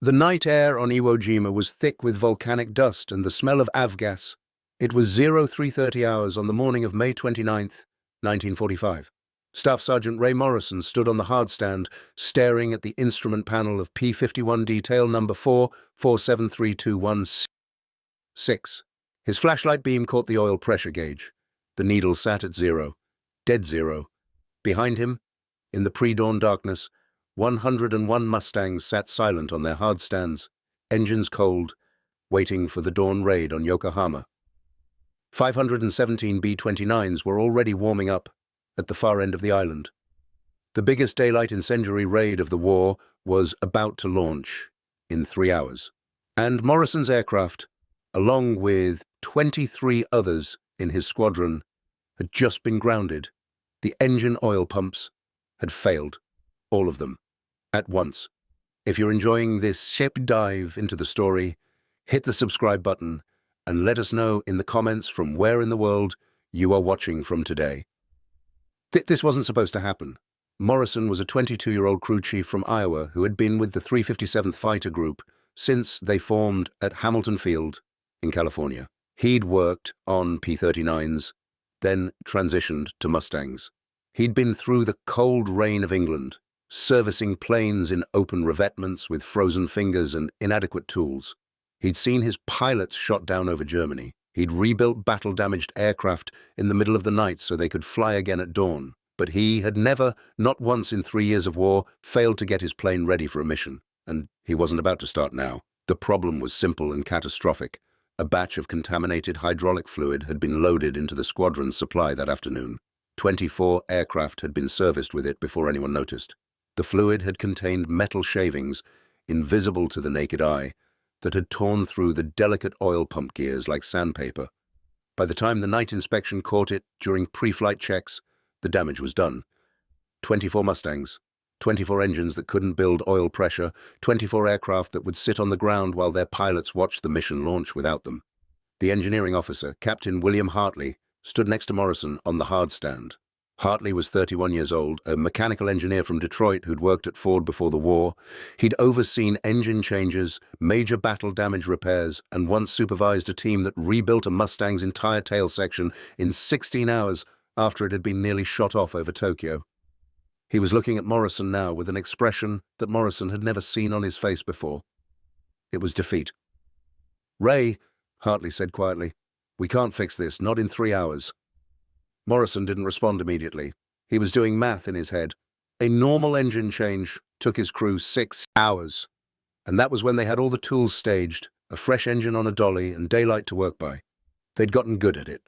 The night air on Iwo Jima was thick with volcanic dust and the smell of avgas. It was 0330 hours on the morning of May 29th, 1945. Staff Sergeant Ray Morrison stood on the hardstand, staring at the instrument panel of P-51 detail number 4473216. His flashlight beam caught the oil pressure gauge. The needle sat at zero, dead zero. Behind him, in the pre-dawn darkness, 101 Mustangs sat silent on their hardstands, engines cold, waiting for the dawn raid on Yokohama. 517 B-29s were already warming up at the far end of the island. The biggest daylight incendiary raid of the war was about to launch in 3 hours. And Morrison's aircraft, along with 23 others in his squadron, had just been grounded. The engine oil pumps had failed, all of them, at once. If you're enjoying this ship dive into the story, hit the subscribe button and let us know in the comments from where in the world you are watching from today. This wasn't supposed to happen. Morrison was a 22-year-old crew chief from Iowa who had been with the 357th Fighter Group since they formed at Hamilton Field in California. He'd worked on P-39s, then transitioned to Mustangs. He'd been through the cold rain of England, servicing planes in open revetments with frozen fingers and inadequate tools. He'd seen his pilots shot down over Germany. He'd rebuilt battle-damaged aircraft in the middle of the night so they could fly again at dawn. But he had never, not once in 3 years of war, failed to get his plane ready for a mission. And he wasn't about to start now. The problem was simple and catastrophic. A batch of contaminated hydraulic fluid had been loaded into the squadron's supply that afternoon. 24 aircraft had been serviced with it before anyone noticed. The fluid had contained metal shavings, invisible to the naked eye, that had torn through the delicate oil pump gears like sandpaper. By the time the night inspection caught it during pre-flight checks, the damage was done. 24 Mustangs, 24 engines that couldn't build oil pressure, 24 aircraft that would sit on the ground while their pilots watched the mission launch without them. The engineering officer, Captain William Hartley, stood next to Morrison on the hardstand. Hartley was 31 years old, a mechanical engineer from Detroit who'd worked at Ford before the war. He'd overseen engine changes, major battle damage repairs, and once supervised a team that rebuilt a Mustang's entire tail section in 16 hours after it had been nearly shot off over Tokyo. He was looking at Morrison now with an expression that Morrison had never seen on his face before. It was defeat. "Ray," Hartley said quietly, "we can't fix this, not in 3 hours." Morrison didn't respond immediately. He was doing math in his head. A normal engine change took his crew 6 hours. And that was when they had all the tools staged, a fresh engine on a dolly, and daylight to work by. They'd gotten good at it.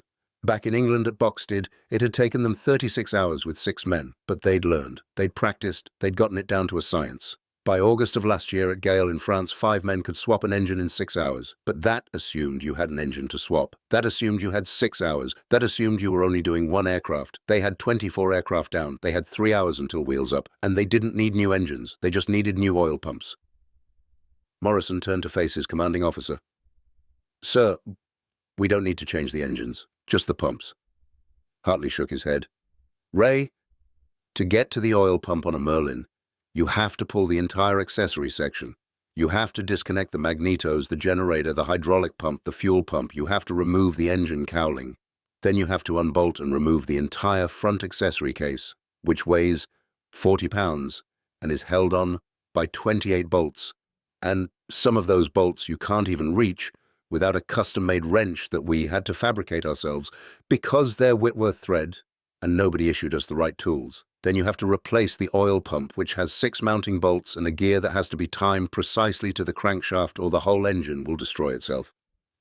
Back in England at Boxted, it had taken them 36 hours with 6 men. But they'd learned, they'd practiced, they'd gotten it down to a science. By August of last year at Gale in France, 5 men could swap an engine in 6 hours. But that assumed you had an engine to swap. That assumed you had 6 hours. That assumed you were only doing 1 aircraft. They had 24 aircraft down. They had 3 hours until wheels up. And they didn't need new engines. They just needed new oil pumps. Morrison turned to face his commanding officer. "Sir, we don't need to change the engines. Just the pumps." Hartley shook his head. "Ray, to get to the oil pump on a Merlin, you have to pull the entire accessory section. You have to disconnect the magnetos, the generator, the hydraulic pump, the fuel pump. You have to remove the engine cowling. Then you have to unbolt and remove the entire front accessory case, which weighs 40 pounds and is held on by 28 bolts. And some of those bolts you can't even reach without a custom-made wrench that we had to fabricate ourselves because they're Whitworth thread and nobody issued us the right tools. Then you have to replace the oil pump, which has 6 mounting bolts and a gear that has to be timed precisely to the crankshaft or the whole engine will destroy itself.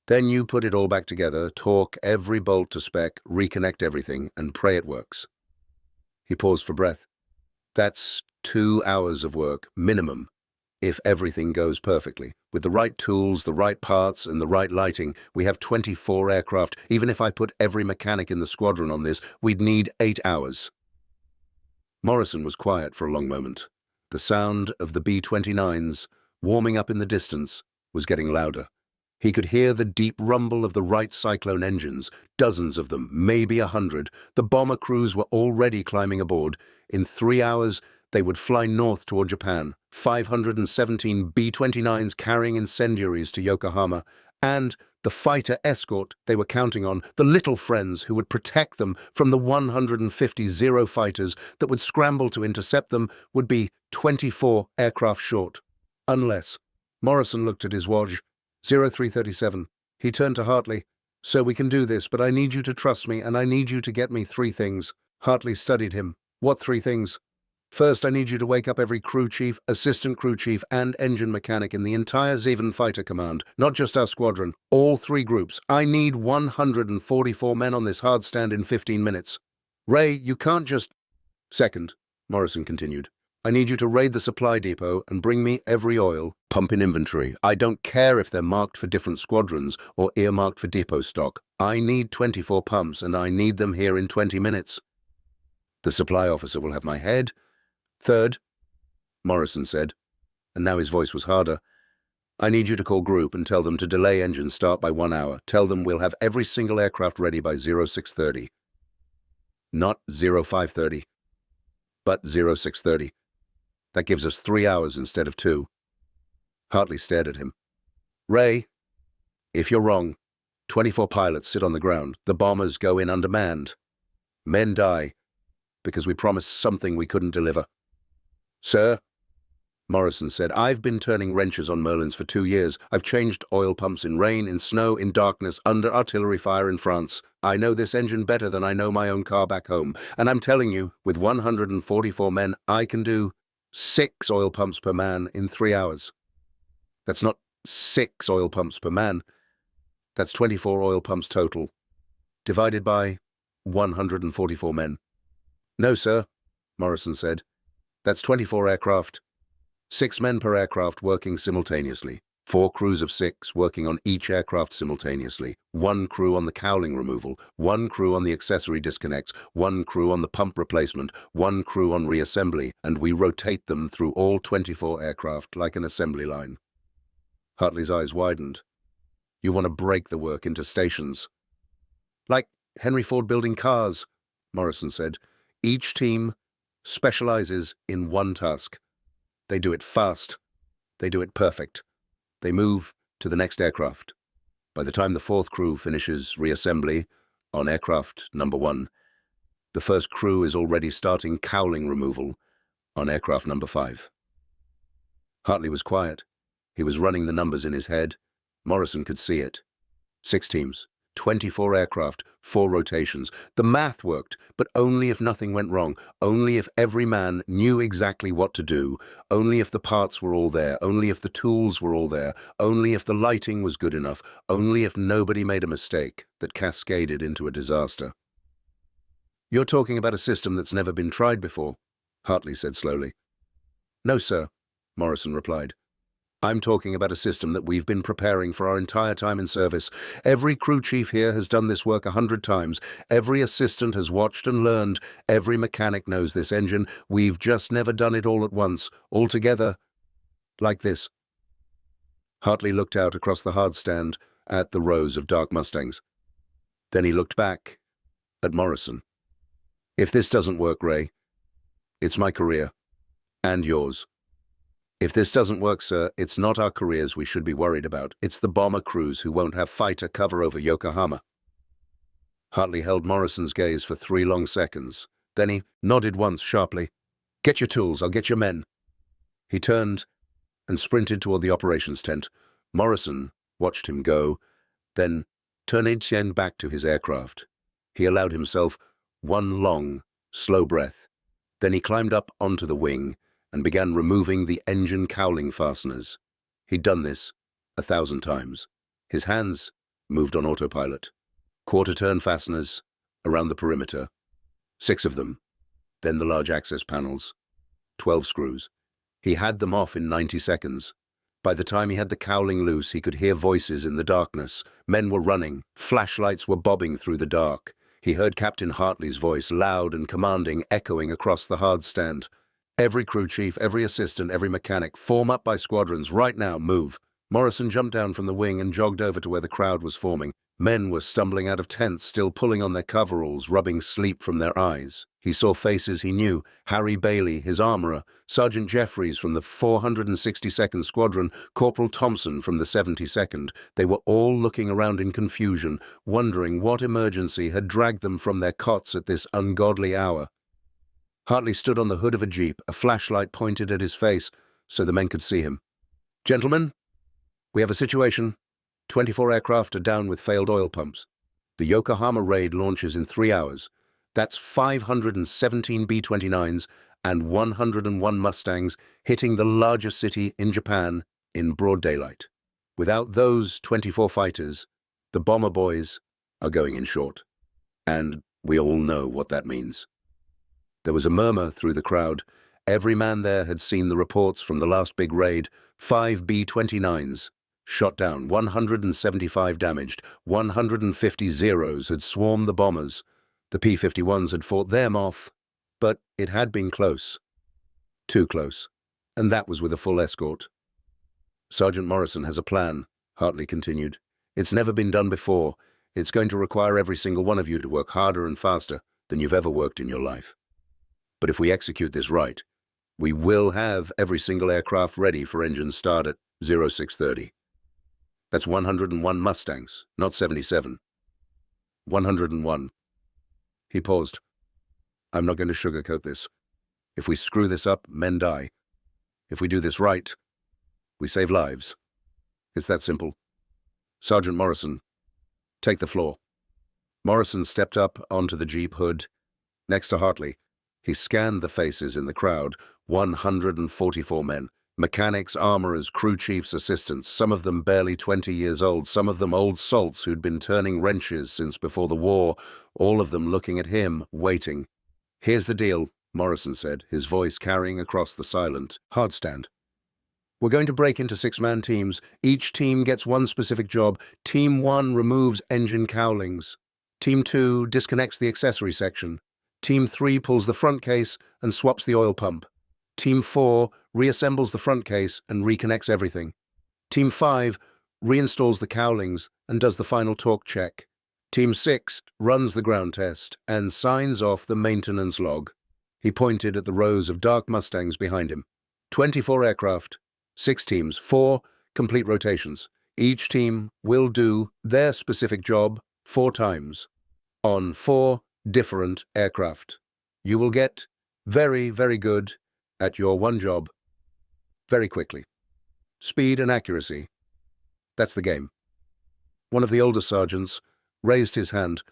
Then you put it all back together, torque every bolt to spec, reconnect everything, and pray it works." He paused for breath. "That's 2 hours of work, minimum, if everything goes perfectly. With the right tools, the right parts, and the right lighting, we have 24 aircraft. Even if I put every mechanic in the squadron on this, we'd need 8 hours. Morrison was quiet for a long moment. The sound of the B-29s, warming up in the distance, was getting louder. He could hear the deep rumble of the Wright Cyclone engines, dozens of them, maybe 100. The bomber crews were already climbing aboard. In 3 hours, They would fly north toward Japan, 517 B-29s carrying incendiaries to Yokohama, and the fighter escort they were counting on, the little friends who would protect them from the 150 Zero fighters that would scramble to intercept them, would be 24 aircraft short. Unless. Morrison looked at his watch. 0337. He turned to Hartley. "So we can do this, but I need you to trust me, and I need you to get me 3 things. Hartley studied him. "What 3 things?" "First, I need you to wake up every crew chief, assistant crew chief, and engine mechanic in the entire Zeven Fighter Command, not just our squadron, all 3 groups. I need 144 men on this hard stand in 15 minutes. Ray, you can't just—" "Second," Morrison continued, "I need you to raid the supply depot and bring me every oil pump in inventory. I don't care if they're marked for different squadrons or earmarked for depot stock. I need 24 pumps, and I need them here in 20 minutes. The supply officer will have my head. Third," Morrison said, and now his voice was harder, "I need you to call group and tell them to delay engine start by 1 hour. Tell them we'll have every single aircraft ready by 0630. Not 0530, but 0630. That gives us 3 hours instead of 2. Hartley stared at him. "Ray, if you're wrong, 24 pilots sit on the ground. The bombers go in undermanned. Men die because we promised something we couldn't deliver." "Sir," Morrison said, "I've been turning wrenches on Merlins for 2 years. I've changed oil pumps in rain, in snow, in darkness, under artillery fire in France. I know this engine better than I know my own car back home. And I'm telling you, with 144 men, I can do 6 oil pumps per man in 3 hours. That's not 6 oil pumps per man. That's 24 oil pumps total, divided by 144 men." "No, sir," Morrison said. "That's 24 aircraft. 6 men per aircraft working simultaneously. 4 crews of 6 working on each aircraft simultaneously. 1 crew on the cowling removal, 1 crew on the accessory disconnects, 1 crew on the pump replacement, 1 crew on reassembly, and we rotate them through all 24 aircraft like an assembly line." Hartley's eyes widened. "You want to break the work into stations?" "Like Henry Ford building cars," Morrison said. "Each team specializes in one task. They do it fast. They do it perfect. They move to the next aircraft. By the time the 4th crew finishes reassembly on aircraft number 1, the 1st crew is already starting cowling removal on aircraft number 5. Hartley was quiet. He was running the numbers in his head. Morrison could see it. 6 teams, 24 aircraft, 4 rotations. The math worked, but only if nothing went wrong, only if every man knew exactly what to do, only if the parts were all there, only if the tools were all there, only if the lighting was good enough, only if nobody made a mistake that cascaded into a disaster. "You're talking about a system that's never been tried before," Hartley said slowly. "No, sir," Morrison replied. "I'm talking about a system that we've been preparing for our entire time in service. Every crew chief here has done this work 100 times. Every assistant has watched and learned. Every mechanic knows this engine. We've just never done it all at once, all together, like this." Hartley looked out across the hard stand at the rows of dark Mustangs. Then he looked back at Morrison. "If this doesn't work, Ray, it's my career, and yours. If this doesn't work, sir, it's not our careers we should be worried about. It's the bomber crews who won't have fighter cover over Yokohama." Hartley held Morrison's gaze for 3 long seconds. Then he nodded once sharply. "Get your tools, I'll get your men." He turned and sprinted toward the operations tent. Morrison watched him go, then turned back to his aircraft. He allowed himself one long, slow breath. Then he climbed up onto the wing and began removing the engine cowling fasteners. He'd done this 1,000 times. His hands moved on autopilot. Quarter-turn fasteners around the perimeter. 6 of them. Then the large access panels. 12 screws. He had them off in 90 seconds. By the time he had the cowling loose, he could hear voices in the darkness. Men were running. Flashlights were bobbing through the dark. He heard Captain Hartley's voice, loud and commanding, echoing across the hard stand. "Every crew chief, every assistant, every mechanic, form up by squadrons, right now, move." Morrison jumped down from the wing and jogged over to where the crowd was forming. Men were stumbling out of tents, still pulling on their coveralls, rubbing sleep from their eyes. He saw faces he knew: Harry Bailey, his armourer, Sergeant Jeffries from the 462nd Squadron, Corporal Thompson from the 72nd. They were all looking around in confusion, wondering what emergency had dragged them from their cots at this ungodly hour. Hartley stood on the hood of a jeep, a flashlight pointed at his face so the men could see him. "Gentlemen, we have a situation. 24 aircraft are down with failed oil pumps. The Yokohama raid launches in 3 hours. That's 517 B-29s and 101 Mustangs hitting the largest city in Japan in broad daylight. Without those 24 fighters, the bomber boys are going in short. And we all know what that means." There was a murmur through the crowd. Every man there had seen the reports from the last big raid. 5 B-29s shot down, 175 damaged, 150 Zeros had swarmed the bombers. The P-51s had fought them off, but it had been close. Too close. And that was with a full escort. "Sergeant Morrison has a plan," Hartley continued. "It's never been done before. It's going to require every single one of you to work harder and faster than you've ever worked in your life. But if we execute this right, we will have every single aircraft ready for engine start at 0630. That's 101 Mustangs, not 77. 101. He paused. "I'm not going to sugarcoat this. If we screw this up, men die. If we do this right, we save lives. It's that simple. Sergeant Morrison, take the floor." Morrison stepped up onto the jeep hood next to Hartley. He scanned the faces in the crowd. 144 men. Mechanics, armourers, crew chiefs, assistants, some of them barely 20 years old, some of them old salts who'd been turning wrenches since before the war, all of them looking at him, waiting. "Here's the deal," Morrison said, his voice carrying across the silent hardstand. "We're going to break into 6-man teams. Each team gets one specific job. Team 1 removes engine cowlings. Team 2 disconnects the accessory section. Team 3 pulls the front case and swaps the oil pump. Team 4 reassembles the front case and reconnects everything. Team 5 reinstalls the cowlings and does the final torque check. Team 6 runs the ground test and signs off the maintenance log." He pointed at the rows of dark Mustangs behind him. 24 aircraft, 6 teams, 4 complete rotations. Each team will do their specific job 4 times on 4 different aircraft. You will get very, very good at your one job very quickly. Speed and accuracy. That's the game. One of the older sergeants raised his hand.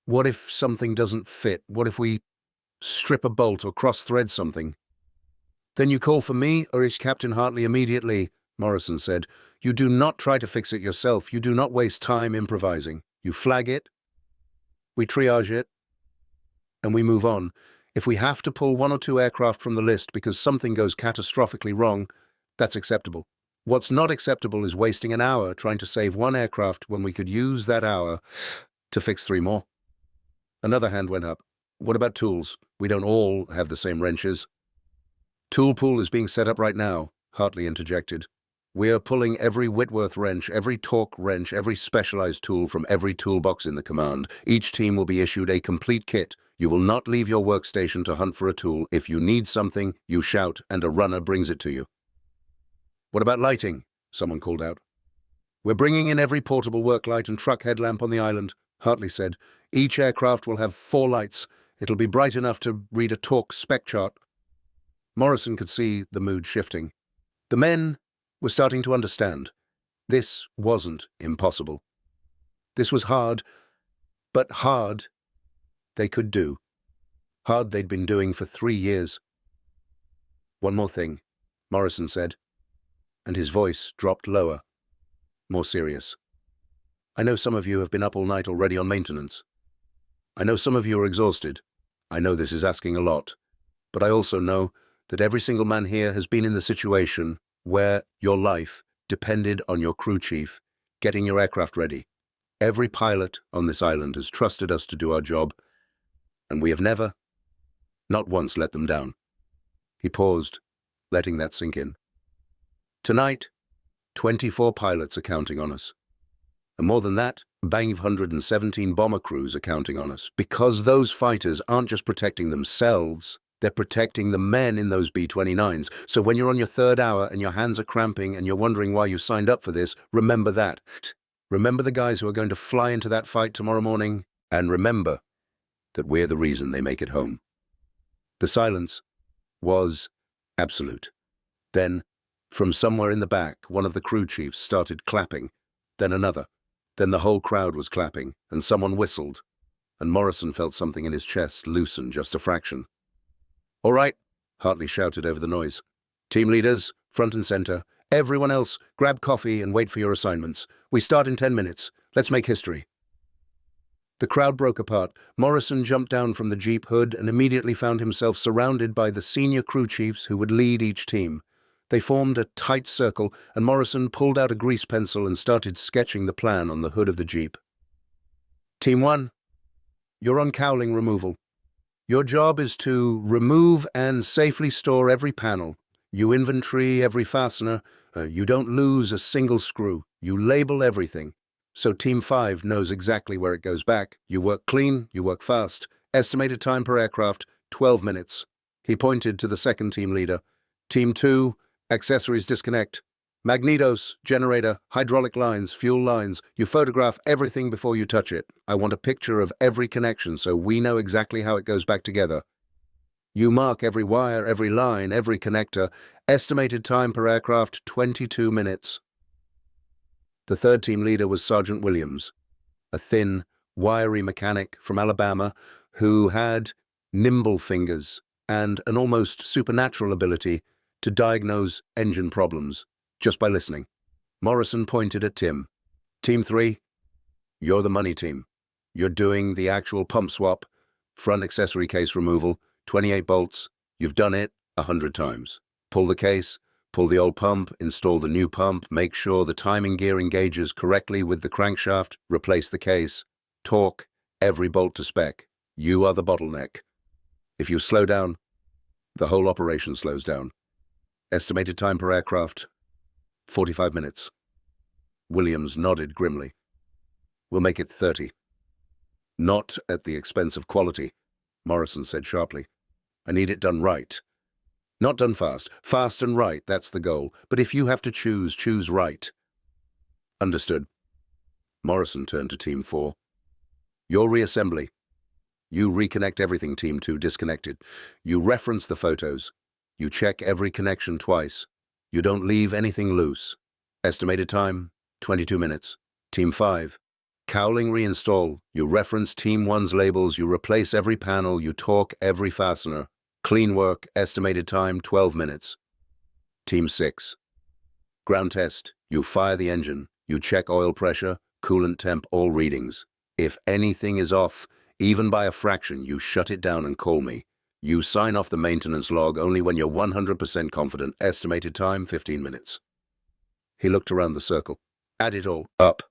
"What if something doesn't fit? What if we strip a bolt or cross-thread something?" "Then you call for me or is Captain Hartley immediately," Morrison said. "You do not try to fix it yourself. You do not waste time improvising. You flag it, we triage it, and we move on. If we have to pull 1 or 2 aircraft from the list because something goes catastrophically wrong, that's acceptable. What's not acceptable is wasting an hour trying to save 1 aircraft when we could use that hour to fix 3 more. Another hand went up. "What about tools? We don't all have the same wrenches." "Tool pool is being set up right now," Hartley interjected. "We are pulling every Whitworth wrench, every torque wrench, every specialized tool from every toolbox in the command. Each team will be issued a complete kit. You will not leave your workstation to hunt for a tool. If you need something, you shout, and a runner brings it to you." "What about lighting?" someone called out. "We're bringing in every portable work light and truck headlamp on the island," Hartley said. "Each aircraft will have 4 lights. It'll be bright enough to read a torque spec chart." Morrison could see the mood shifting. The men were starting to understand. This wasn't impossible. This was hard, but hard they could do. Hard they'd been doing for 3 years. "One more thing," Morrison said, and his voice dropped lower, more serious. "I know some of you have been up all night already on maintenance. I know some of you are exhausted. I know this is asking a lot, but I also know that every single man here has been in the situation where your life depended on your crew chief getting your aircraft ready. Every pilot on this island has trusted us to do our job, and we have never, not once, let them down." He paused, letting that sink in. "Tonight, 24 pilots are counting on us. And more than that, 517 bomber crews are counting on us, because those fighters aren't just protecting themselves, they're protecting the men in those B-29s. So when you're on your third hour and your hands are cramping and you're wondering why you signed up for this, remember that. Remember the guys who are going to fly into that fight tomorrow morning, and remember that we're the reason they make it home. The silence was absolute. Then, from somewhere in the back, one of the crew chiefs started clapping, then another. Then the whole crowd was clapping, and someone whistled, and Morrison felt something in his chest loosen just a fraction. "All right," Hartley shouted over the noise. "Team leaders, front and center. Everyone else, grab coffee and wait for your assignments. We start in 10 minutes. Let's make history." The crowd broke apart. Morrison jumped down from the Jeep hood and immediately found himself surrounded by the senior crew chiefs who would lead each team. They formed a tight circle, and Morrison pulled out a grease pencil and started sketching the plan on the hood of the Jeep. "Team 1, you're on cowling removal. Your job is to remove and safely store every panel. You inventory every fastener. You don't lose a single screw. You label everything. So Team 5 knows exactly where it goes back. You work clean, you work fast. Estimated time per aircraft, 12 minutes. He pointed to the second team leader. Team 2, accessories disconnect. Magnetos, generator, hydraulic lines, fuel lines. You photograph everything before you touch it. I want a picture of every connection so we know exactly how it goes back together. You mark every wire, every line, every connector. Estimated time per aircraft, 22 minutes. The third team leader was Sergeant Williams, a thin, wiry mechanic from Alabama who had nimble fingers and an almost supernatural ability to diagnose engine problems just by listening. Morrison pointed at Tim. "Team 3, you're the money team. You're doing the actual pump swap, front accessory case removal, 28 bolts. You've done it 100 times. Pull the case, pull the old pump, install the new pump, make sure the timing gear engages correctly with the crankshaft, replace the case, torque every bolt to spec. You are the bottleneck. If you slow down, the whole operation slows down. Estimated time per aircraft, 45 minutes. Williams nodded grimly. "We'll make it 30. "Not at the expense of quality," Morrison said sharply. "I need it done right. Not done fast. Fast and right, that's the goal. But if you have to choose, choose right." "Understood." Morrison turned to Team 4. "Your reassembly. You reconnect everything Team 2 disconnected. You reference the photos. You check every connection twice. You don't leave anything loose. Estimated time, 22 minutes. Team 5. Cowling reinstall. You reference Team 1's labels. You replace every panel. You torque every fastener. Clean work, estimated time, 12 minutes. Team 6. Ground test. You fire the engine. You check oil pressure, coolant temp, all readings. If anything is off, even by a fraction, you shut it down and call me. You sign off the maintenance log only when you're 100% confident. Estimated time, 15 minutes. He looked around the circle. Add it all up.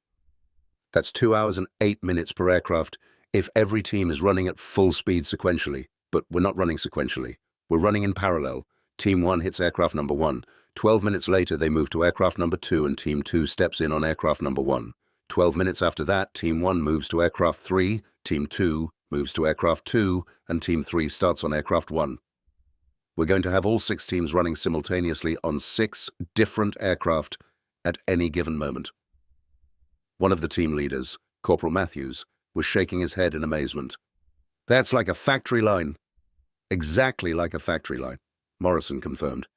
That's 2 hours and 8 minutes per aircraft if every team is running at full speed sequentially. But we're not running sequentially. We're running in parallel. Team 1 hits aircraft number 1. 12 minutes later, they move to aircraft number 2, and Team 2 steps in on aircraft number 1. 12 minutes after that, Team 1 moves to aircraft 3, Team 2 moves to aircraft 2, and Team 3 starts on aircraft 1. We're going to have all 6 teams running simultaneously on 6 different aircraft at any given moment. One of the team leaders, Corporal Matthews, was shaking his head in amazement. "That's like a factory line." "Exactly like a factory line," Morrison confirmed.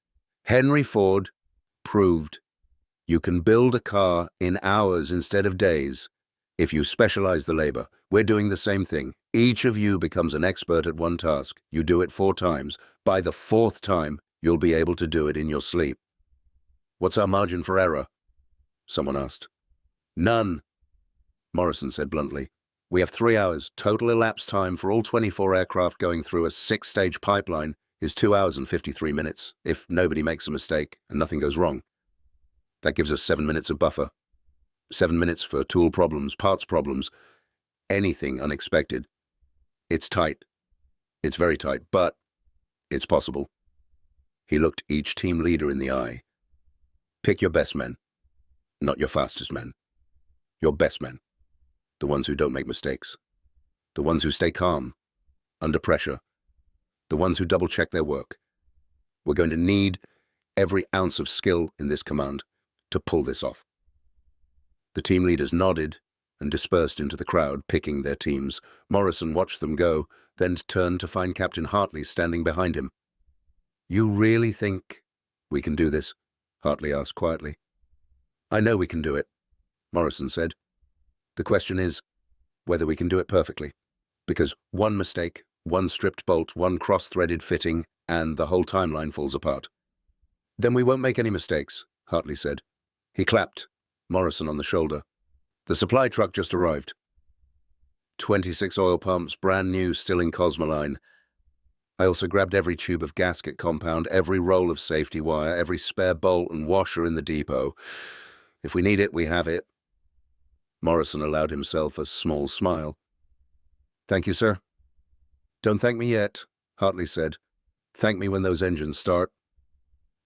"Henry Ford proved you can build a car in hours instead of days if you specialize the labor. We're doing the same thing. Each of you becomes an expert at one task. You do it 4 times. By the 4th time, you'll be able to do it in your sleep." "What's our margin for error?" someone asked. "None," Morrison said bluntly. "We have 3 hours. Total elapsed time for all 24 aircraft going through a 6-stage pipeline is 2 hours and 53 minutes, if nobody makes a mistake and nothing goes wrong. That gives us 7 minutes of buffer. 7 minutes for tool problems, parts problems, anything unexpected. It's tight. It's very tight, but it's possible." He looked each team leader in the eye. "Pick your best men, not your fastest men. Your best men." The ones who don't make mistakes. The ones who stay calm, under pressure. The ones who double-check their work. We're going to need every ounce of skill in this command to pull this off. The team leaders nodded and dispersed into the crowd, picking their teams. Morrison watched them go, then turned to find Captain Hartley standing behind him. "You really think we can do this?" Hartley asked quietly. "I know we can do it," Morrison said. "The question is whether we can do it perfectly. Because one mistake, one stripped bolt, one cross-threaded fitting, and the whole timeline falls apart." "Then we won't make any mistakes," Hartley said. He clapped Morrison on the shoulder. "The supply truck just arrived. 26 oil pumps, brand new, still in Cosmoline. I also grabbed every tube of gasket compound, every roll of safety wire, every spare bolt and washer in the depot. If we need it, we have it." Morrison allowed himself a small smile. "Thank you, sir." "Don't thank me yet," Hartley said. "Thank me when those engines start."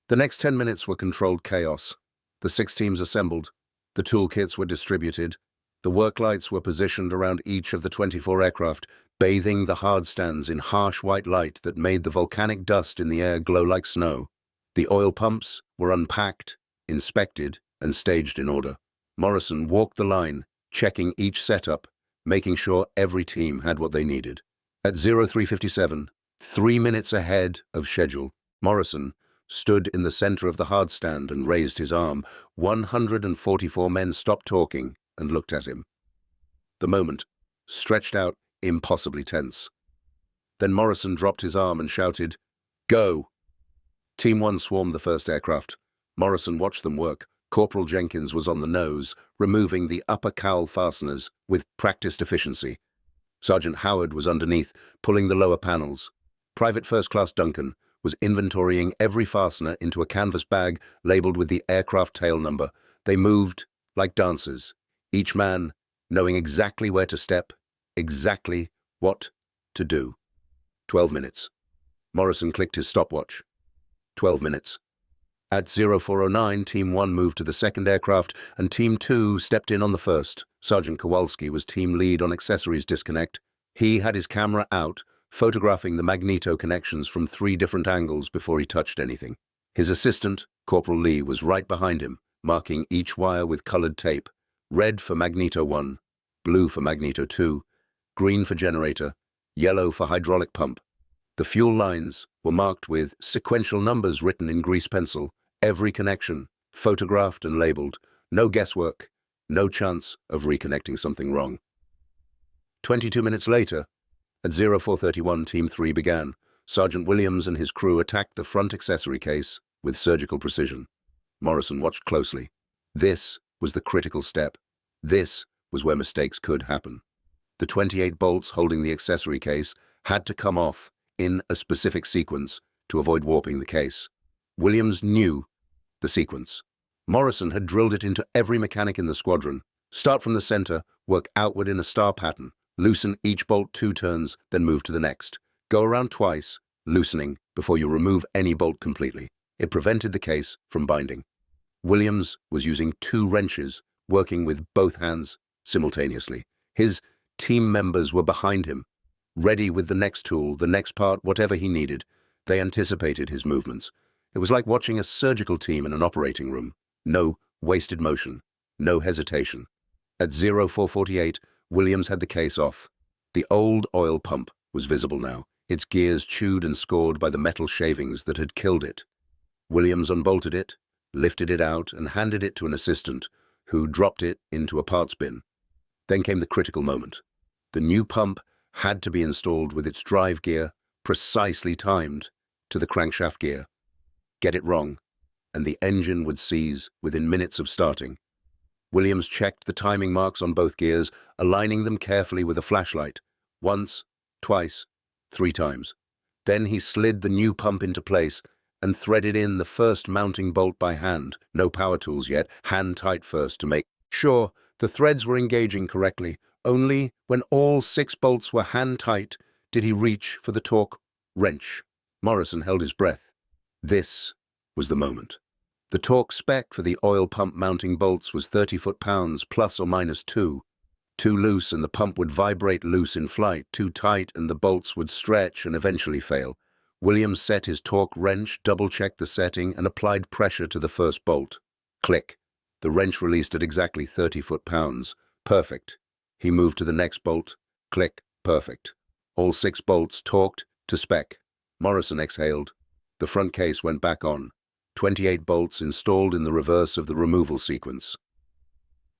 The next 10 minutes were controlled chaos. The 6 teams assembled. The toolkits were distributed. The work lights were positioned around each of the 24 aircraft, bathing the hardstands in harsh white light that made the volcanic dust in the air glow like snow. The oil pumps were unpacked, inspected, and staged in order. Morrison walked the line, checking each setup, making sure every team had what they needed. At 03:57, 3 minutes ahead of schedule, Morrison stood in the center of the hardstand and raised his arm. 144 men stopped talking and looked at him. The moment stretched out impossibly tense. Then Morrison dropped his arm and shouted, "Go!" Team 1 swarmed the first aircraft. Morrison watched them work. Corporal Jenkins was on the nose, removing the upper cowl fasteners with practiced efficiency. Sergeant Howard was underneath, pulling the lower panels. Private First Class Duncan was inventorying every fastener into a canvas bag labeled with the aircraft tail number. They moved like dancers, each man knowing exactly where to step, exactly what to do. 12 minutes. Morrison clicked his stopwatch. 12 minutes. At 04:09, Team 1 moved to the second aircraft, and Team 2 stepped in on the first. Sergeant Kowalski was team lead on accessories disconnect. He had his camera out, photographing the magneto connections from 3 different angles before he touched anything. His assistant, Corporal Lee, was right behind him, marking each wire with colored tape. Red for magneto 1, blue for magneto 2, green for generator, yellow for hydraulic pump. The fuel lines were marked with sequential numbers written in grease pencil. Every connection photographed and labeled. No guesswork, no chance of reconnecting something wrong. 22 minutes later, at 04:31, Team 3 began. Sergeant Williams and his crew attacked the front accessory case with surgical precision. Morrison watched closely. This was the critical step. This was where mistakes could happen. The 28 bolts holding the accessory case had to come off in a specific sequence to avoid warping the case. Williams knew the sequence. Morrison had drilled it into every mechanic in the squadron. Start from the center, work outward in a star pattern. Loosen each bolt 2 turns, then move to the next. Go around twice, loosening before you remove any bolt completely. It prevented the case from binding. Williams was using 2 wrenches, working with both hands simultaneously. His team members were behind him, ready with the next tool, the next part, whatever he needed. They anticipated his movements. It was like watching a surgical team in an operating room. No wasted motion, no hesitation. At 04:48, Williams had the case off. The old oil pump was visible now, its gears chewed and scored by the metal shavings that had killed it. Williams unbolted it, lifted it out, and handed it to an assistant, who dropped it into a parts bin. Then came the critical moment. The new pump had to be installed with its drive gear precisely timed to the crankshaft gear. Get it wrong, and the engine would seize within minutes of starting. Williams checked the timing marks on both gears, aligning them carefully with a flashlight. Once, twice, 3 times. Then he slid the new pump into place and threaded in the first mounting bolt by hand. No power tools yet, hand tight first to make sure the threads were engaging correctly. Only when all 6 bolts were hand tight did he reach for the torque wrench. Morrison held his breath. This was the moment. The torque spec for the oil pump mounting bolts was 30 foot-pounds plus or minus 2. Too loose and the pump would vibrate loose in flight, too tight and the bolts would stretch and eventually fail. Williams set his torque wrench, double-checked the setting, and applied pressure to the first bolt. Click. The wrench released at exactly 30 foot-pounds. Perfect. He moved to the next bolt. Click. Perfect. All 6 bolts torqued to spec. Morrison exhaled. The front case went back on. 28 bolts installed in the reverse of the removal sequence.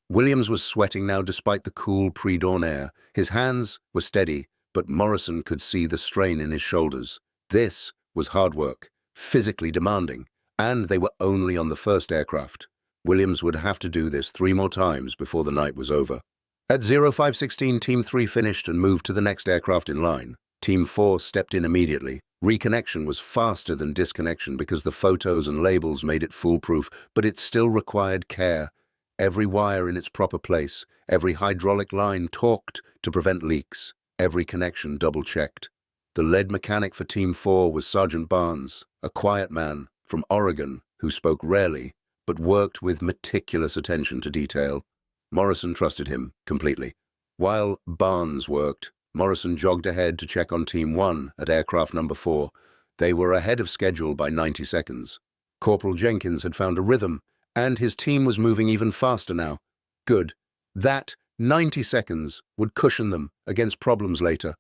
Williams was sweating now despite the cool pre-dawn air. His hands were steady, but Morrison could see the strain in his shoulders. This was hard work, physically demanding, and they were only on the first aircraft. Williams would have to do this 3 more times before the night was over. At 0516, Team 3 finished and moved to the next aircraft in line. Team 4 stepped in immediately. Reconnection was faster than disconnection because the photos and labels made it foolproof, but it still required care. Every wire in its proper place, every hydraulic line torqued to prevent leaks, every connection double-checked. The lead mechanic for Team 4 was Sergeant Barnes, a quiet man from Oregon who spoke rarely, but worked with meticulous attention to detail. Morrison trusted him completely. While Barnes worked, Morrison jogged ahead to check on Team 1 at aircraft number 4. They were ahead of schedule by 90 seconds. Corporal Jenkins had found a rhythm, and his team was moving even faster now. Good. That 90 seconds would cushion them against problems later.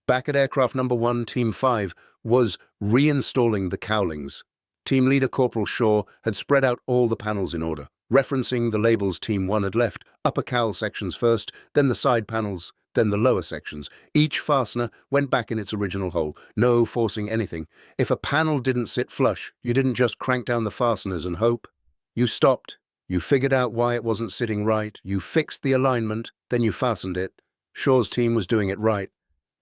Back at aircraft number 1, Team 5 was reinstalling the cowlings. Team leader Corporal Shaw had spread out all the panels in order, referencing the labels Team 1 had left, upper cowl sections first, then the side panels, then the lower sections. Each fastener went back in its original hole, no forcing anything. If a panel didn't sit flush, you didn't just crank down the fasteners and hope. You stopped. You figured out why it wasn't sitting right. You fixed the alignment, then you fastened it. Shaw's team was doing it right.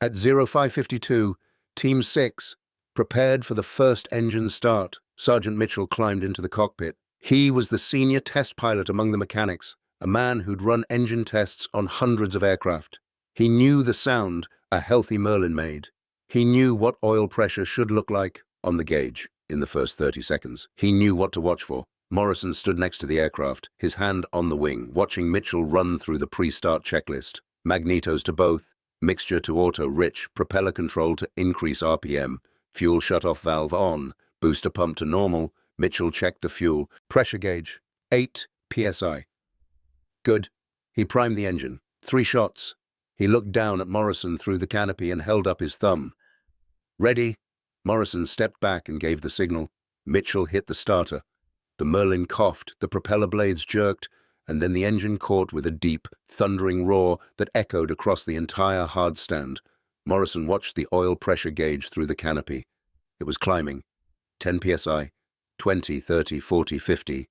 At 0552, Team 6 prepared for the first engine start. Sergeant Mitchell climbed into the cockpit. He was the senior test pilot among the mechanics, a man who'd run engine tests on hundreds of aircraft. He knew the sound a healthy Merlin made. He knew what oil pressure should look like on the gauge in the first 30 seconds. He knew what to watch for. Morrison stood next to the aircraft, his hand on the wing, watching Mitchell run through the pre-start checklist. Magnetos to both, mixture to auto rich, propeller control to increase RPM, fuel shutoff valve on, booster pump to normal. Mitchell checked the fuel. Pressure gauge, 8 psi. Good. He primed the engine. 3 shots. He looked down at Morrison through the canopy and held up his thumb. Ready? Morrison stepped back and gave the signal. Mitchell hit the starter. The Merlin coughed, the propeller blades jerked, and then the engine caught with a deep, thundering roar that echoed across the entire hardstand. Morrison watched the oil pressure gauge through the canopy. It was climbing. 10 psi, 20, 30, 40, 50.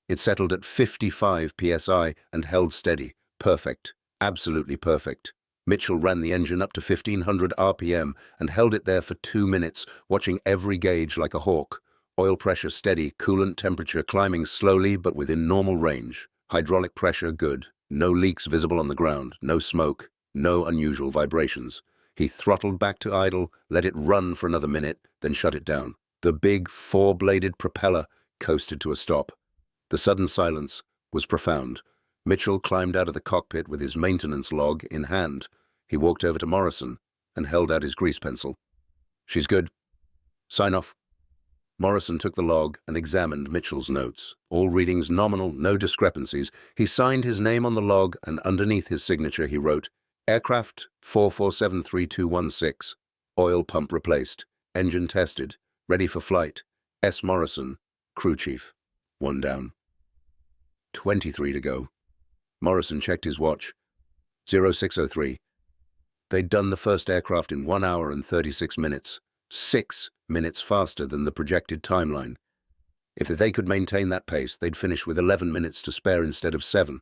It settled at 55 psi and held steady. Perfect. Absolutely perfect. Mitchell ran the engine up to 1500 RPM and held it there for 2 minutes, watching every gauge like a hawk. Oil pressure steady, coolant temperature climbing slowly but within normal range. Hydraulic pressure good. No leaks visible on the ground, no smoke, no unusual vibrations. He throttled back to idle, let it run for another minute, then shut it down. The big 4-bladed propeller coasted to a stop. The sudden silence was profound. Mitchell climbed out of the cockpit with his maintenance log in hand. He walked over to Morrison and held out his grease pencil. She's good. Sign off. Morrison took the log and examined Mitchell's notes. All readings nominal, no discrepancies. He signed his name on the log, and underneath his signature he wrote, Aircraft 4473-216. Oil pump replaced. Engine tested. Ready for flight. S. Morrison, crew chief. 1 down. 23 to go. Morrison checked his watch. 0603. They'd done the first aircraft in 1 hour and 36 minutes. 6 minutes faster than the projected timeline. If they could maintain that pace, they'd finish with 11 minutes to spare instead of 7.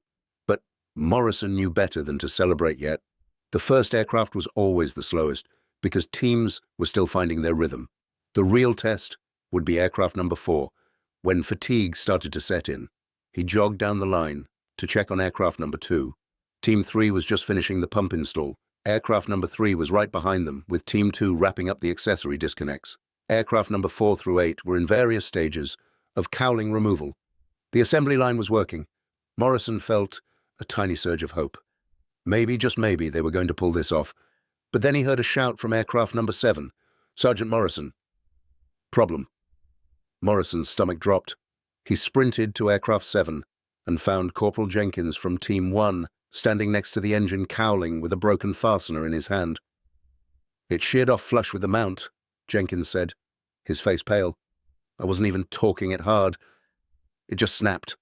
But Morrison knew better than to celebrate yet. The first aircraft was always the slowest, because teams were still finding their rhythm. The real test would be aircraft number 4, when fatigue started to set in. He jogged down the line to check on aircraft number 2. Team 3 was just finishing the pump install. Aircraft number 3 was right behind them, with Team 2 wrapping up the accessory disconnects. Aircraft number 4 through 8 were in various stages of cowling removal. The assembly line was working. Morrison felt a tiny surge of hope. Maybe, just maybe, they were going to pull this off. But then he heard a shout from aircraft number 7. Sergeant Morrison. Problem. Morrison's stomach dropped. He sprinted to aircraft 7 and found Corporal Jenkins from Team 1 standing next to the engine cowling with a broken fastener in his hand. It sheared off flush with the mount, Jenkins said, his face pale. I wasn't even torquing it hard. It just snapped.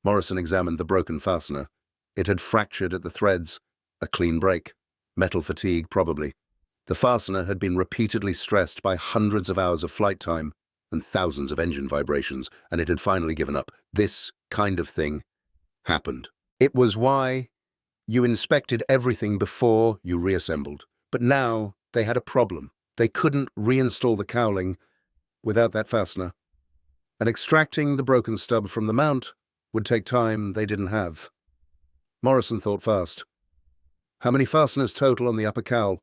Morrison examined the broken fastener. It had fractured at the threads. A clean break. Metal fatigue, probably. The fastener had been repeatedly stressed by hundreds of hours of flight time and thousands of engine vibrations, and it had finally given up. This kind of thing happened. It was why you inspected everything before you reassembled. But now they had a problem. They couldn't reinstall the cowling without that fastener. And extracting the broken stub from the mount would take time they didn't have. Morrison thought fast. How many fasteners total on the upper cowl?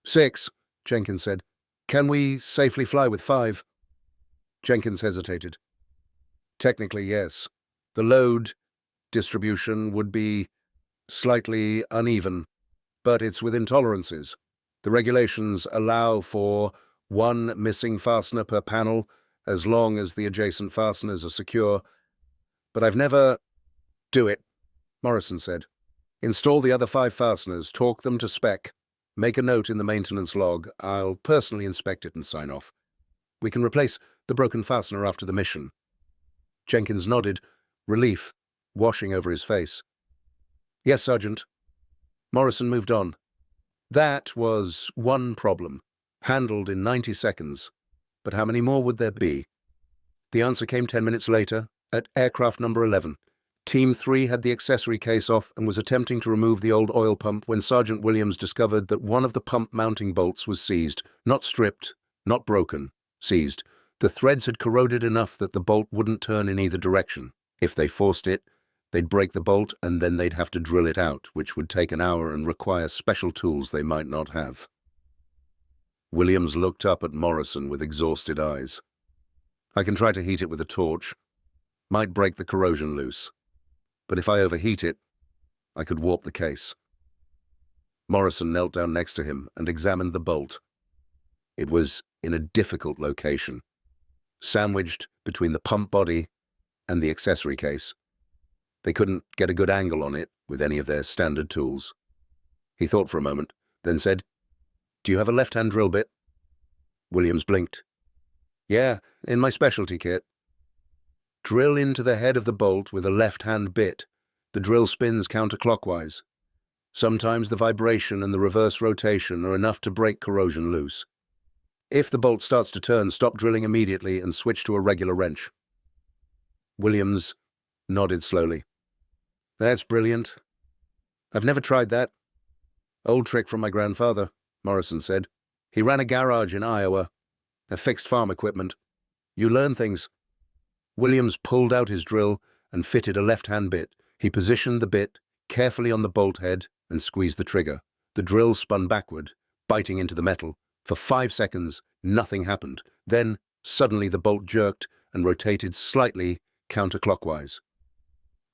6, Jenkins said. Can we safely fly with 5? Jenkins hesitated. Technically, yes. The load distribution would be slightly uneven, but it's within tolerances. The regulations allow for 1 missing fastener per panel as long as the adjacent fasteners are secure. But I've never... Do it, Morrison said. Install the other 5 fasteners, torque them to spec. Make a note in the maintenance log. I'll personally inspect it and sign off. We can replace the broken fastener after the mission. Jenkins nodded, relief washing over his face. Yes, Sergeant. Morrison moved on. That was one problem, handled in 90 seconds. But how many more would there be? The answer came 10 minutes later, at aircraft number 11. Team 3 had the accessory case off and was attempting to remove the old oil pump when Sergeant Williams discovered that one of the pump mounting bolts was seized. Not stripped, not broken, seized. The threads had corroded enough that the bolt wouldn't turn in either direction. If they forced it, they'd break the bolt and then they'd have to drill it out, which would take an hour and require special tools they might not have. Williams looked up at Morrison with exhausted eyes. I can try to heat it with a torch. Might break the corrosion loose. But if I overheat it, I could warp the case. Morrison knelt down next to him and examined the bolt. It was in a difficult location, sandwiched between the pump body and the accessory case. They couldn't get a good angle on it with any of their standard tools. He thought for a moment, then said, Do you have a left-hand drill bit? Williams blinked. Yeah, in my specialty kit. Drill into the head of the bolt with a left-hand bit. The drill spins counterclockwise. Sometimes the vibration and the reverse rotation are enough to break corrosion loose. If the bolt starts to turn, stop drilling immediately and switch to a regular wrench. Williams nodded slowly. That's brilliant. I've never tried that. Old trick from my grandfather, Morrison said. He ran a garage in Iowa, fixed farm equipment. You learn things. Williams pulled out his drill and fitted a left-hand bit. He positioned the bit carefully on the bolt head and squeezed the trigger. The drill spun backward, biting into the metal. For 5 seconds, nothing happened. Then, suddenly the bolt jerked and rotated slightly counterclockwise.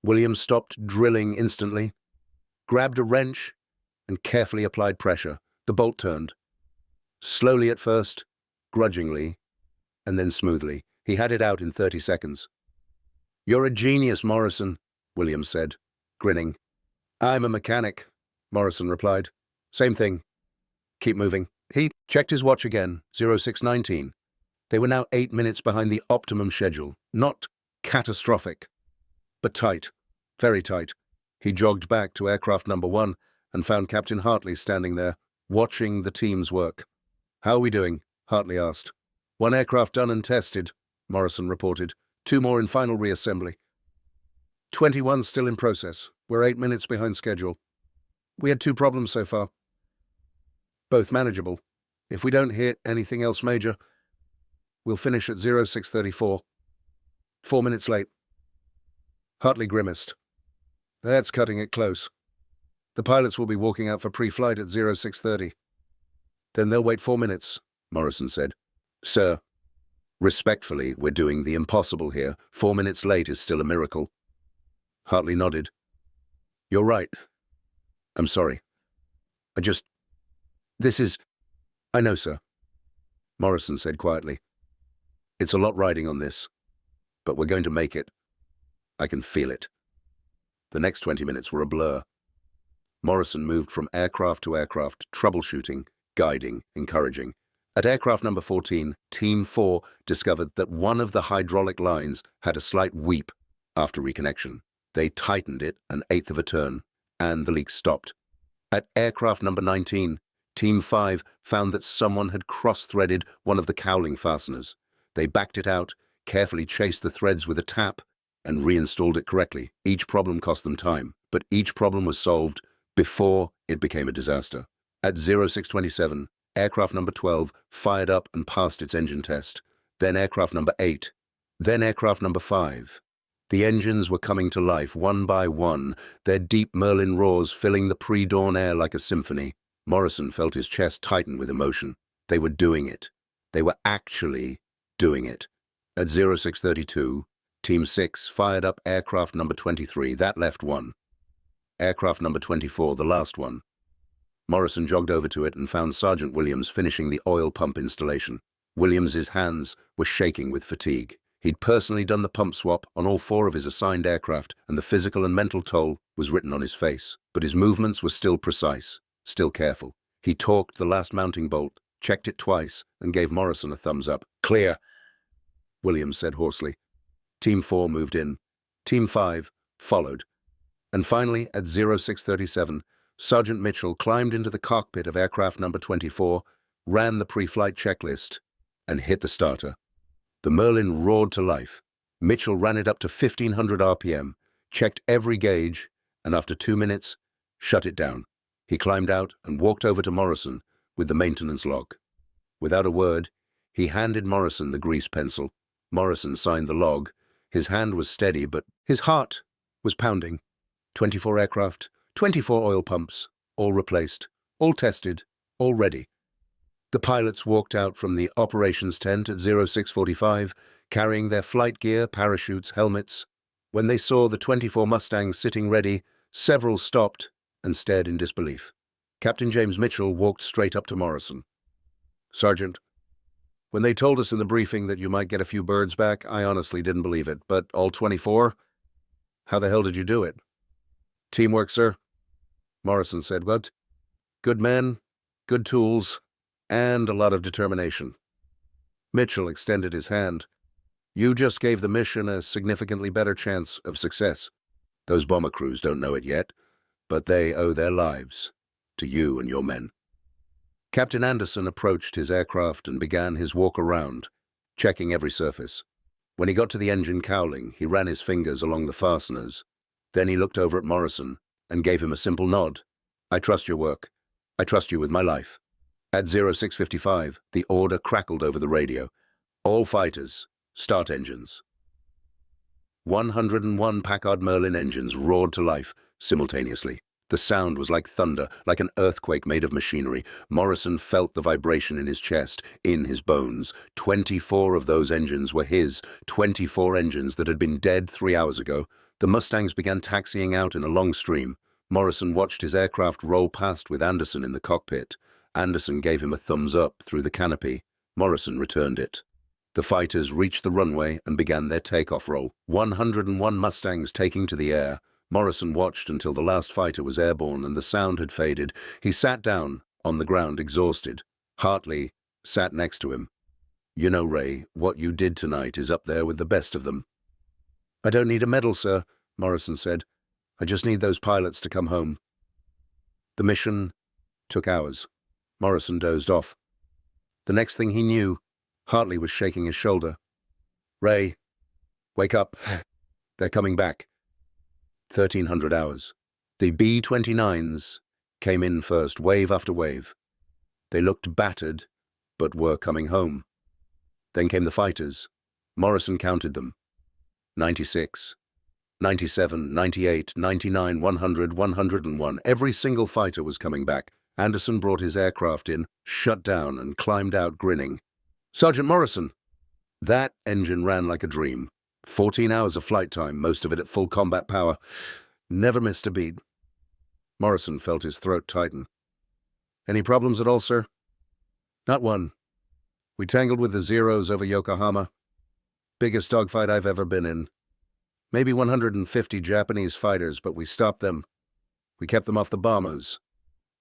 Williams stopped drilling instantly, grabbed a wrench, and carefully applied pressure. The bolt turned. Slowly at first, grudgingly, and then smoothly. He had it out in 30 seconds. You're a genius, Morrison, Williams said, grinning. I'm a mechanic, Morrison replied. Same thing. Keep moving. He checked his watch again, 0619. They were now 8 minutes behind the optimum schedule. Not catastrophic, but tight, very tight. He jogged back to aircraft number 1 and found Captain Hartley standing there, watching the team's work. How are we doing? Hartley asked. 1 aircraft done and tested, Morrison reported. 2 more in final reassembly. 21 still in process. We're 8 minutes behind schedule. We had 2 problems so far. Both manageable. If we don't hit anything else major, we'll finish at 0634. 4 minutes late. Hartley grimaced. That's cutting it close. The pilots will be walking out for pre-flight at 0630. Then they'll wait 4 minutes, Morrison said. Sir, respectfully, we're doing the impossible here. 4 minutes late is still a miracle. Hartley nodded. You're right. I'm sorry. This is... I know, sir, Morrison said quietly. It's a lot riding on this, but we're going to make it. I can feel it. The next 20 minutes were a blur. Morrison moved from aircraft to aircraft, troubleshooting, guiding, encouraging. At aircraft number 14, Team 4 discovered that one of the hydraulic lines had a slight weep after reconnection. They tightened it an eighth of a turn, and the leak stopped. At aircraft number 19, Team 5 found that someone had cross-threaded one of the cowling fasteners. They backed it out, carefully chased the threads with a tap, and reinstalled it correctly. Each problem cost them time, but each problem was solved before it became a disaster. At 0627, aircraft number 12 fired up and passed its engine test. Then aircraft number 8. Then aircraft number 5. The engines were coming to life one by one, their deep Merlin roars filling the pre-dawn air like a symphony. Morrison felt his chest tighten with emotion. They were doing it. They were actually doing it. At 0632, Team 6 fired up aircraft number 23. That left one. Aircraft number 24, the last one. Morrison jogged over to it and found Sergeant Williams finishing the oil pump installation. Williams's hands were shaking with fatigue. He'd personally done the pump swap on all 4 of his assigned aircraft, and the physical and mental toll was written on his face. But his movements were still precise, still careful. He torqued the last mounting bolt, checked it twice, and gave Morrison a thumbs up. "Clear," Williams said hoarsely. Team 4 moved in. Team 5 followed. And finally, at 0637, Sergeant Mitchell climbed into the cockpit of aircraft number 24, ran the pre-flight checklist, and hit the starter. The Merlin roared to life. Mitchell ran it up to 1500 RPM, checked every gauge, and after 2 minutes, shut it down. He climbed out and walked over to Morrison with the maintenance log. Without a word, he handed Morrison the grease pencil. Morrison signed the log. His hand was steady, but his heart was pounding. 24 aircraft, 24 oil pumps, all replaced, all tested, all ready. The pilots walked out from the operations tent at 0645, carrying their flight gear, parachutes, helmets. When they saw the 24 Mustangs sitting ready, several stopped and stared in disbelief. Captain James Mitchell walked straight up to Morrison. "Sergeant, when they told us in the briefing that you might get a few birds back, I honestly didn't believe it. But all 24? How the hell did you do it?" "Teamwork, sir," Morrison said. "What? Good men, good tools, and a lot of determination." Mitchell extended his hand. "You just gave the mission a significantly better chance of success. Those bomber crews don't know it yet, but they owe their lives to you and your men." Captain Anderson approached his aircraft and began his walk around, checking every surface. When he got to the engine cowling, he ran his fingers along the fasteners. Then he looked over at Morrison and gave him a simple nod. "I trust your work. I trust you with my life." At 0655, the order crackled over the radio. "All fighters, start engines." 101 Packard Merlin engines roared to life simultaneously. The sound was like thunder, like an earthquake made of machinery. Morrison felt the vibration in his chest, in his bones. 24 of those engines were his, 24 engines that had been dead 3 hours ago. The Mustangs began taxiing out in a long stream. Morrison watched his aircraft roll past with Anderson in the cockpit. Anderson gave him a thumbs up through the canopy. Morrison returned it. The fighters reached the runway and began their takeoff roll. 101 Mustangs taking to the air. Morrison watched until the last fighter was airborne and the sound had faded. He sat down on the ground, exhausted. Hartley sat next to him. "You know, Ray, what you did tonight is up there with the best of them." "I don't need a medal, sir," Morrison said. "I just need those pilots to come home." The mission took hours. Morrison dozed off. The next thing he knew, Hartley was shaking his shoulder. "Ray, wake up. They're coming back." 1,300 hours. The B-29s came in first, wave after wave. They looked battered, but were coming home. Then came the fighters. Morrison counted them. 96, 97, 98, 99, 100, 101. Every single fighter was coming back. Anderson brought his aircraft in, shut down, and climbed out grinning. "Sergeant Morrison!" That engine ran like a dream. 14 hours of flight time, most of it at full combat power. Never missed a beat. Morrison felt his throat tighten. Any problems at all, sir? Not one. We tangled with the Zeros over Yokohama. Biggest dogfight I've ever been in. Maybe 150 Japanese fighters, but we stopped them. We kept them off the bombers.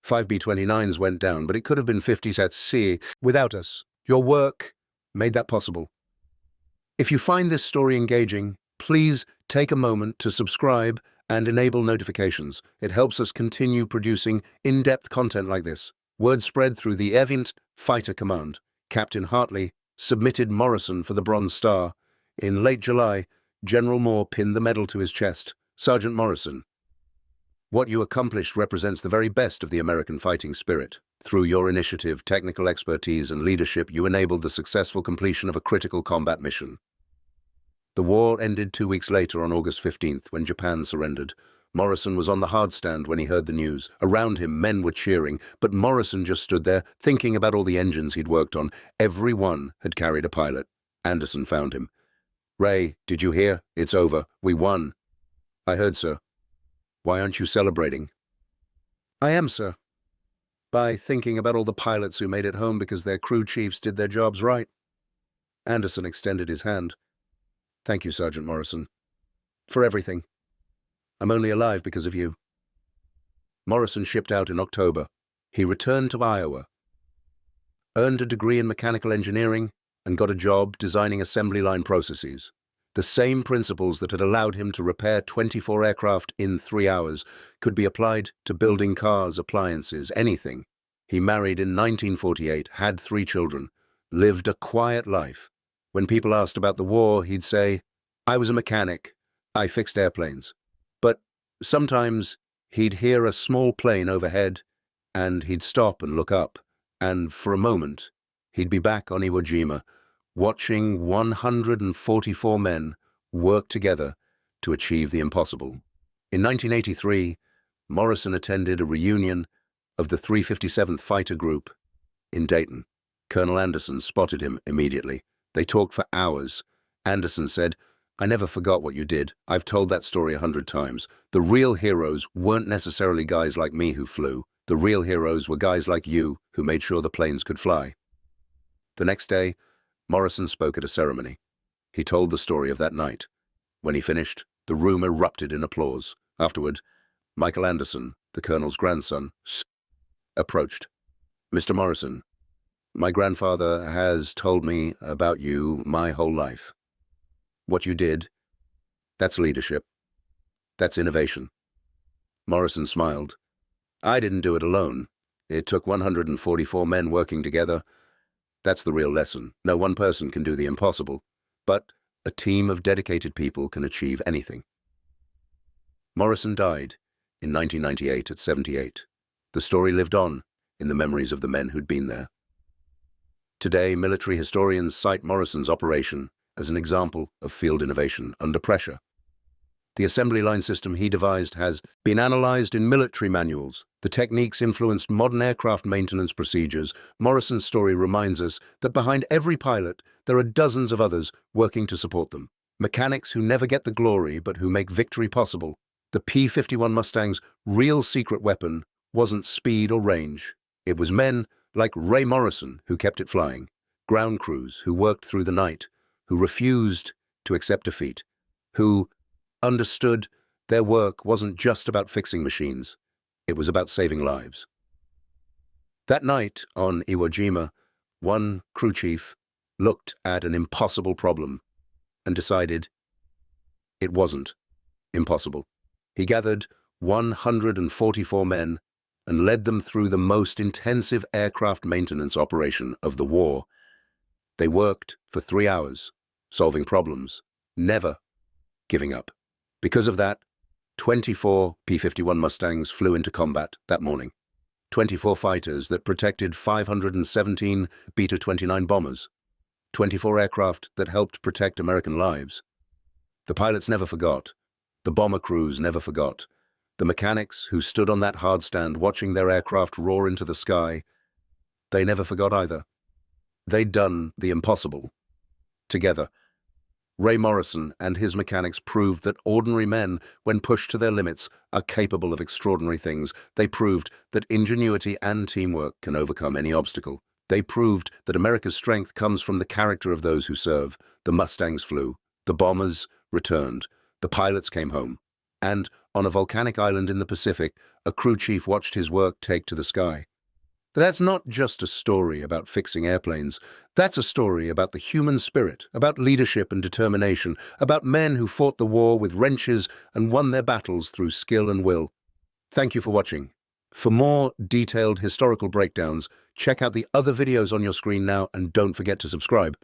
5 B-29s went down, but it could have been 50s at sea. Without us, your work made that possible. If you find this story engaging, please take a moment to subscribe and enable notifications. It helps us continue producing in-depth content like this. Word spread through the Event Fighter Command. Captain Hartley submitted Morrison for the Bronze Star. In late July, General Moore pinned the medal to his chest. Sergeant Morrison, what you accomplished represents the very best of the American fighting spirit. Through your initiative, technical expertise, and leadership, you enabled the successful completion of a critical combat mission. The war ended 2 weeks later on August 15th, when Japan surrendered. Morrison was on the hardstand when he heard the news. Around him, men were cheering, but Morrison just stood there, thinking about all the engines he'd worked on. Every one had carried a pilot. Anderson found him. "Ray, did you hear? It's over. We won." "I heard, sir." "Why aren't you celebrating?" "I am, sir. By thinking about all the pilots who made it home because their crew chiefs did their jobs right." Anderson extended his hand. "Thank you, Sergeant Morrison. For everything. I'm only alive because of you." Morrison shipped out in October. He returned to Iowa, earned a degree in mechanical engineering, and got a job designing assembly line processes. The same principles that had allowed him to repair 24 aircraft in 3 hours could be applied to building cars, appliances, anything. He married in 1948, had 3 children, lived a quiet life. When people asked about the war, he'd say, "I was a mechanic. I fixed airplanes." But sometimes he'd hear a small plane overhead, and he'd stop and look up, and for a moment, he'd be back on Iwo Jima, watching 144 men work together to achieve the impossible. In 1983, Morrison attended a reunion of the 357th Fighter Group in Dayton. Colonel Anderson spotted him immediately. They talked for hours. Anderson said, "I never forgot what you did. I've told that story 100 times. The real heroes weren't necessarily guys like me who flew. The real heroes were guys like you who made sure the planes could fly." The next day, Morrison spoke at a ceremony. He told the story of that night. When he finished, the room erupted in applause. Afterward, Michael Anderson, the colonel's grandson, approached. "Mr. Morrison, my grandfather has told me about you my whole life. What you did, that's leadership. That's innovation." Morrison smiled. "I didn't do it alone. It took 144 men working together. That's the real lesson. No one person can do the impossible, but a team of dedicated people can achieve anything." Morrison died in 1998 at 78. The story lived on in the memories of the men who'd been there. Today, military historians cite Morrison's operation as an example of field innovation under pressure. The assembly line system he devised has been analyzed in military manuals. The techniques influenced modern aircraft maintenance procedures. Morrison's story reminds us that behind every pilot, there are dozens of others working to support them. Mechanics who never get the glory, but who make victory possible. The P-51 Mustang's real secret weapon wasn't speed or range. It was men like Ray Morrison who kept it flying, ground crews who worked through the night, who refused to accept defeat, who understood their work wasn't just about fixing machines, it was about saving lives. That night on Iwo Jima, one crew chief looked at an impossible problem and decided it wasn't impossible. He gathered 144 men and led them through the most intensive aircraft maintenance operation of the war. They worked for 3 hours, solving problems, never giving up. Because of that, 24 P-51 Mustangs flew into combat that morning. 24 fighters that protected 517 B-29 bombers. 24 aircraft that helped protect American lives. The pilots never forgot. The bomber crews never forgot. The mechanics who stood on that hardstand watching their aircraft roar into the sky, they never forgot either. They'd done the impossible. Together. Ray Morrison and his mechanics proved that ordinary men, when pushed to their limits, are capable of extraordinary things. They proved that ingenuity and teamwork can overcome any obstacle. They proved that America's strength comes from the character of those who serve. The Mustangs flew, the bombers returned, the pilots came home. And on a volcanic island in the Pacific, a crew chief watched his work take to the sky. That's not just a story about fixing airplanes. That's a story about the human spirit, about leadership and determination, about men who fought the war with wrenches and won their battles through skill and will. Thank you for watching. For more detailed historical breakdowns, check out the other videos on your screen now and don't forget to subscribe.